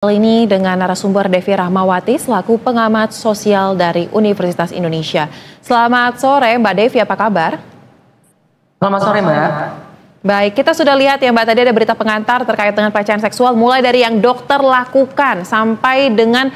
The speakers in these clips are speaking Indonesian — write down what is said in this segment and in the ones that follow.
Kali ini dengan narasumber Devi Rahmawati selaku pengamat sosial dari Universitas Indonesia. Selamat sore Mbak Devi, apa kabar? Selamat sore Mbak. Baik, kita sudah lihat ya Mbak, tadi ada berita pengantar terkait dengan pelecehan seksual, mulai dari yang dokter lakukan sampai dengan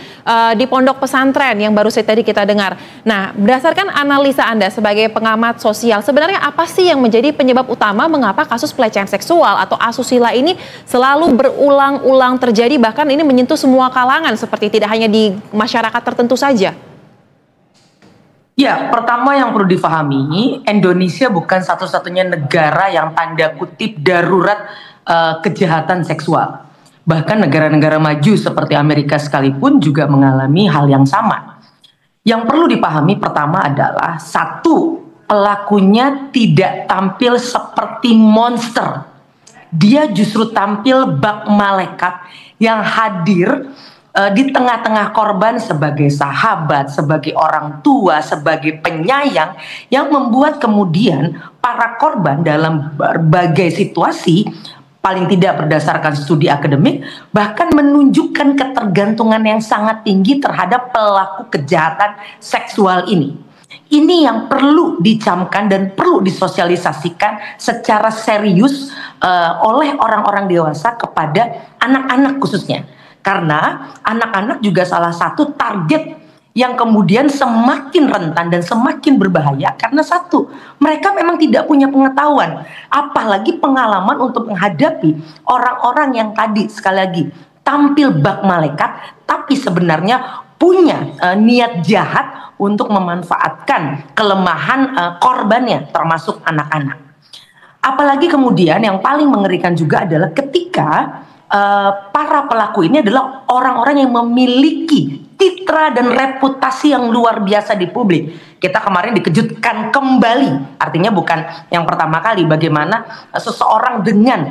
di pondok pesantren yang baru saja tadi kita dengar. Nah, berdasarkan analisa Anda sebagai pengamat sosial, sebenarnya apa sih yang menjadi penyebab utama mengapa kasus pelecehan seksual atau asusila ini selalu berulang-ulang terjadi, bahkan ini menyentuh semua kalangan seperti tidak hanya di masyarakat tertentu saja? Ya, pertama yang perlu difahami, Indonesia bukan satu-satunya negara yang tanda kutip darurat kejahatan seksual. Bahkan negara-negara maju seperti Amerika sekalipun juga mengalami hal yang sama. Yang perlu dipahami pertama adalah, satu, pelakunya tidak tampil seperti monster. Dia justru tampil bak malaikat yang hadir di tengah-tengah korban sebagai sahabat, sebagai orang tua, sebagai penyayang, yang membuat kemudian para korban dalam berbagai situasi, paling tidak berdasarkan studi akademik, bahkan menunjukkan ketergantungan yang sangat tinggi terhadap pelaku kejahatan seksual ini. Ini yang perlu dicamkan dan perlu disosialisasikan secara serius oleh orang-orang dewasa kepada anak-anak khususnya. Karena anak-anak juga salah satu target yang kemudian semakin rentan dan semakin berbahaya. Karena satu, mereka memang tidak punya pengetahuan, apalagi pengalaman untuk menghadapi orang-orang yang tadi sekali lagi tampil bak malaikat, tapi sebenarnya punya niat jahat untuk memanfaatkan kelemahan korbannya, termasuk anak-anak. Apalagi kemudian yang paling mengerikan juga adalah ketika para pelaku ini adalah orang-orang yang memiliki citra dan reputasi yang luar biasa di publik. Kita kemarin dikejutkan kembali, artinya bukan yang pertama kali, bagaimana seseorang dengan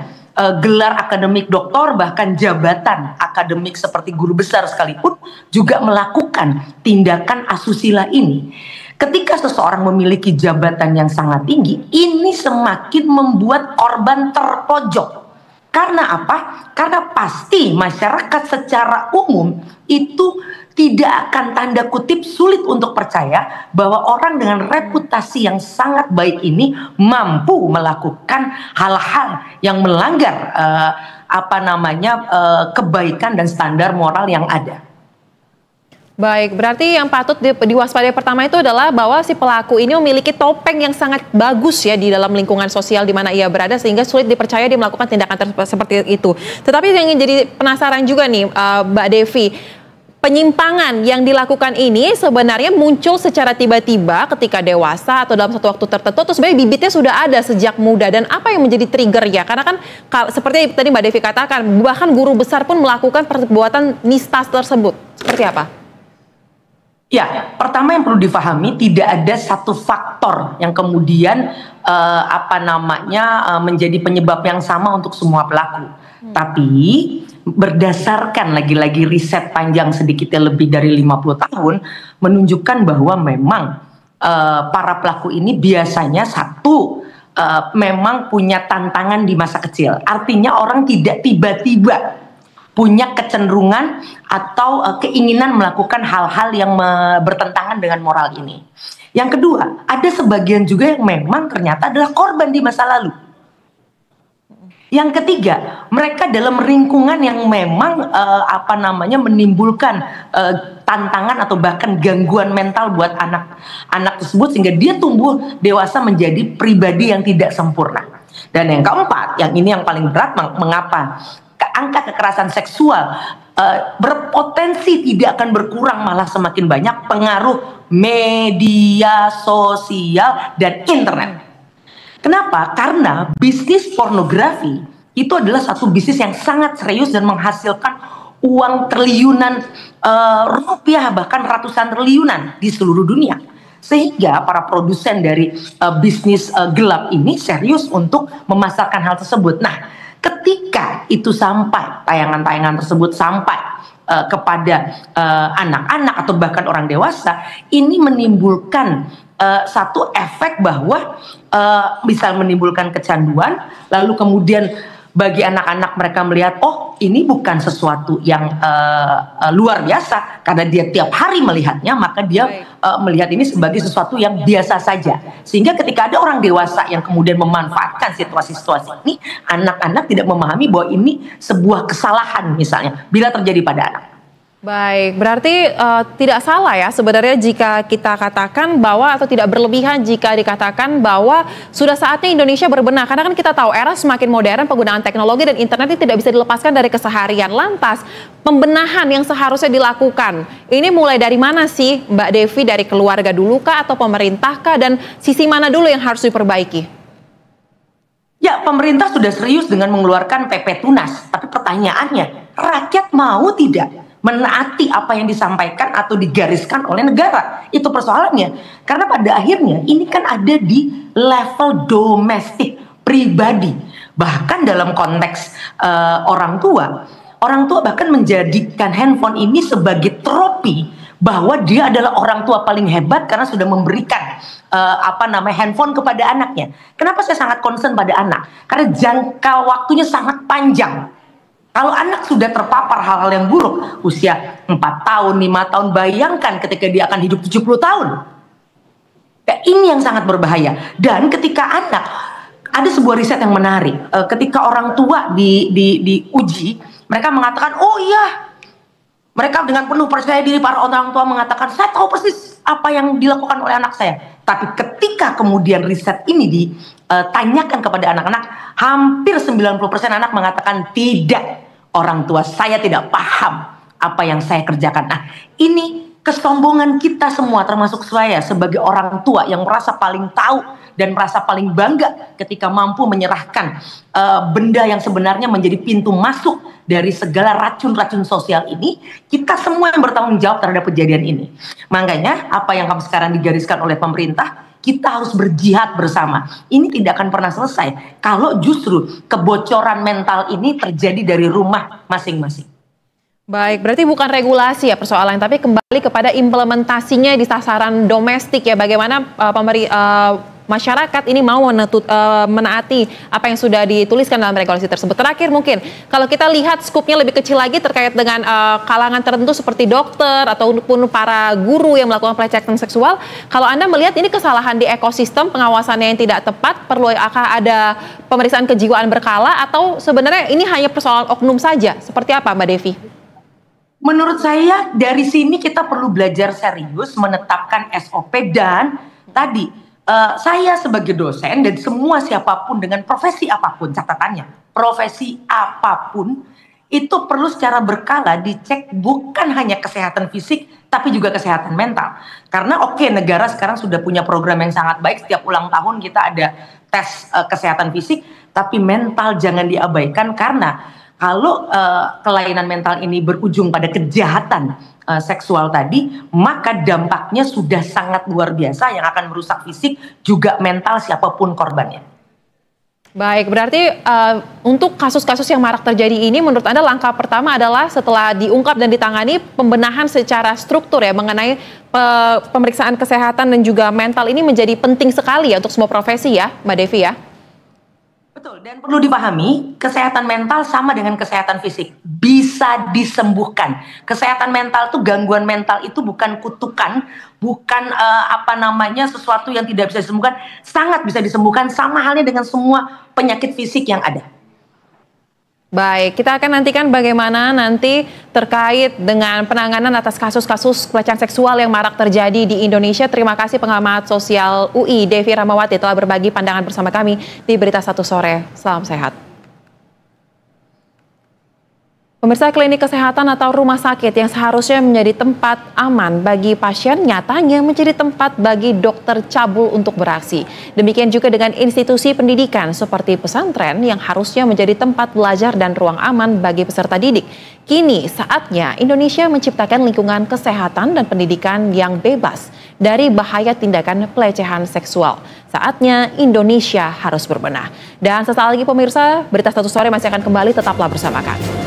gelar akademik doktor, bahkan jabatan akademik seperti guru besar sekalipun, juga melakukan tindakan asusila ini. Ketika seseorang memiliki jabatan yang sangat tinggi, ini semakin membuat korban terpojok. Karena apa? Karena pasti masyarakat secara umum itu tidak akan tanda kutip sulit untuk percaya bahwa orang dengan reputasi yang sangat baik ini mampu melakukan hal-hal yang melanggar kebaikan dan standar moral yang ada. Baik, berarti yang patut diwaspadai pertama itu adalah bahwa si pelaku ini memiliki topeng yang sangat bagus ya di dalam lingkungan sosial di mana ia berada, sehingga sulit dipercaya dia melakukan tindakan seperti itu. Tetapi yang ingin jadi penasaran juga nih Mbak Devi, penyimpangan yang dilakukan ini sebenarnya muncul secara tiba-tiba ketika dewasa atau dalam satu waktu tertentu, atau sebenarnya bibitnya sudah ada sejak muda, dan apa yang menjadi trigger ya? Karena kan seperti tadi Mbak Devi katakan, bahkan guru besar pun melakukan perbuatan nista tersebut. Seperti apa? Ya, pertama yang perlu difahami, tidak ada satu faktor yang kemudian menjadi penyebab yang sama untuk semua pelaku. Tapi berdasarkan lagi-lagi riset panjang sedikitnya lebih dari 50 tahun menunjukkan bahwa memang para pelaku ini biasanya satu, memang punya tantangan di masa kecil. Artinya orang tidak tiba-tiba punya kecenderungan atau keinginan melakukan hal-hal yang bertentangan dengan moral ini. Yang kedua, ada sebagian juga yang memang ternyata adalah korban di masa lalu. Yang ketiga, mereka dalam lingkungan yang memang menimbulkan tantangan atau bahkan gangguan mental buat anak-anak tersebut, sehingga dia tumbuh dewasa menjadi pribadi yang tidak sempurna. Dan yang keempat, yang ini yang paling berat, mengapa angka kekerasan seksual berpotensi tidak akan berkurang, malah semakin banyak pengaruh media sosial dan internet. Kenapa? Karena bisnis pornografi itu adalah satu bisnis yang sangat serius dan menghasilkan uang triliunan rupiah, bahkan ratusan triliunan di seluruh dunia. Sehingga para produsen dari bisnis gelap ini serius untuk memasarkan hal tersebut. Nah, ketika itu sampai, tayangan-tayangan tersebut sampai kepada anak-anak atau bahkan orang dewasa, ini menimbulkan satu efek bahwa bisa menimbulkan kecanduan, lalu kemudian Bagi anak-anak mereka melihat, oh ini bukan sesuatu yang luar biasa, karena dia tiap hari melihatnya, maka dia melihat ini sebagai sesuatu yang biasa saja. Sehingga ketika ada orang dewasa yang kemudian memanfaatkan situasi-situasi ini, anak-anak tidak memahami bahwa ini sebuah kesalahan misalnya, bila terjadi pada anak. Baik, berarti tidak salah ya sebenarnya jika kita katakan bahwa, atau tidak berlebihan jika dikatakan bahwa sudah saatnya Indonesia berbenah. Karena kan kita tahu era semakin modern, penggunaan teknologi dan internet ini tidak bisa dilepaskan dari keseharian. Lantas, pembenahan yang seharusnya dilakukan, ini mulai dari mana sih Mbak Devi? Dari keluarga dulu kah atau pemerintah kah? Dan sisi mana dulu yang harus diperbaiki? Ya, pemerintah sudah serius dengan mengeluarkan PP Tunas. Tapi pertanyaannya, rakyat mau tidak menaati apa yang disampaikan atau digariskan oleh negara? Itu persoalannya. Karena pada akhirnya ini kan ada di level domestik, pribadi. Bahkan dalam konteks orang tua bahkan menjadikan handphone ini sebagai trofi bahwa dia adalah orang tua paling hebat karena sudah memberikan handphone kepada anaknya. Kenapa saya sangat concern pada anak? Karena jangka waktunya sangat panjang. Kalau anak sudah terpapar hal-hal yang buruk, usia 4 tahun, 5 tahun, bayangkan ketika dia akan hidup 70 tahun. Ya, ini yang sangat berbahaya. Dan ketika anak, ada sebuah riset yang menarik. Ketika orang tua diuji, mereka mengatakan, oh iya, mereka dengan penuh percaya diri, para orang tua mengatakan, saya tahu persis apa yang dilakukan oleh anak saya. Tapi ketika kemudian riset ini ditanyakan kepada anak-anak, hampir 90% anak mengatakan tidak. Orang tua saya tidak paham apa yang saya kerjakan. Nah, ini kesombongan kita semua, termasuk saya sebagai orang tua yang merasa paling tahu dan merasa paling bangga ketika mampu menyerahkan benda yang sebenarnya menjadi pintu masuk dari segala racun-racun sosial ini. Kita semua yang bertanggung jawab terhadap kejadian ini. Makanya apa yang sekarang digariskan oleh pemerintah, kita harus berjihad bersama. Ini tidak akan pernah selesai kalau justru kebocoran mental ini terjadi dari rumah masing-masing. Baik, berarti bukan regulasi ya persoalan, tapi kembali kepada implementasinya di sasaran domestik ya. Bagaimana masyarakat ini mau menaati apa yang sudah dituliskan dalam regulasi tersebut. Terakhir mungkin, kalau kita lihat skupnya lebih kecil lagi terkait dengan kalangan tertentu seperti dokter ataupun para guru yang melakukan pelecehan seksual, kalau Anda melihat ini kesalahan di ekosistem pengawasannya yang tidak tepat, perlu ada pemeriksaan kejiwaan berkala, atau sebenarnya ini hanya persoalan oknum saja? Seperti apa Mbak Devi? Menurut saya dari sini kita perlu belajar serius menetapkan SOP dan tadi saya sebagai dosen dan semua siapapun dengan profesi apapun, catatannya profesi apapun itu perlu secara berkala dicek, bukan hanya kesehatan fisik tapi juga kesehatan mental. Karena negara sekarang sudah punya program yang sangat baik, setiap ulang tahun kita ada tes kesehatan fisik, tapi mental jangan diabaikan. Karena kalau kelainan mental ini berujung pada kejahatan seksual tadi, maka dampaknya sudah sangat luar biasa yang akan merusak fisik juga mental siapapun korbannya. Baik, berarti untuk kasus-kasus yang marak terjadi ini, menurut Anda langkah pertama adalah setelah diungkap dan ditangani, pembenahan secara struktur ya mengenai pemeriksaan kesehatan dan juga mental ini menjadi penting sekali ya untuk semua profesi ya, Mbak Devi ya? Betul, dan perlu dipahami, kesehatan mental sama dengan kesehatan fisik, bisa disembuhkan. Kesehatan mental itu, gangguan mental itu bukan kutukan, bukan sesuatu yang tidak bisa disembuhkan, sangat bisa disembuhkan, sama halnya dengan semua penyakit fisik yang ada. Baik, kita akan nantikan bagaimana nanti terkait dengan penanganan atas kasus-kasus pelecehan seksual yang marak terjadi di Indonesia. Terima kasih pengamat sosial UI Devi Rahmawati telah berbagi pandangan bersama kami di Berita Satu Sore. Salam sehat. Pemirsa, klinik kesehatan atau rumah sakit yang seharusnya menjadi tempat aman bagi pasien nyatanya menjadi tempat bagi dokter cabul untuk beraksi. Demikian juga dengan institusi pendidikan seperti pesantren yang harusnya menjadi tempat belajar dan ruang aman bagi peserta didik. Kini saatnya Indonesia menciptakan lingkungan kesehatan dan pendidikan yang bebas dari bahaya tindakan pelecehan seksual. Saatnya Indonesia harus berbenah. Dan sesaat lagi pemirsa, Berita Satu Sore masih akan kembali, tetaplah bersama kami.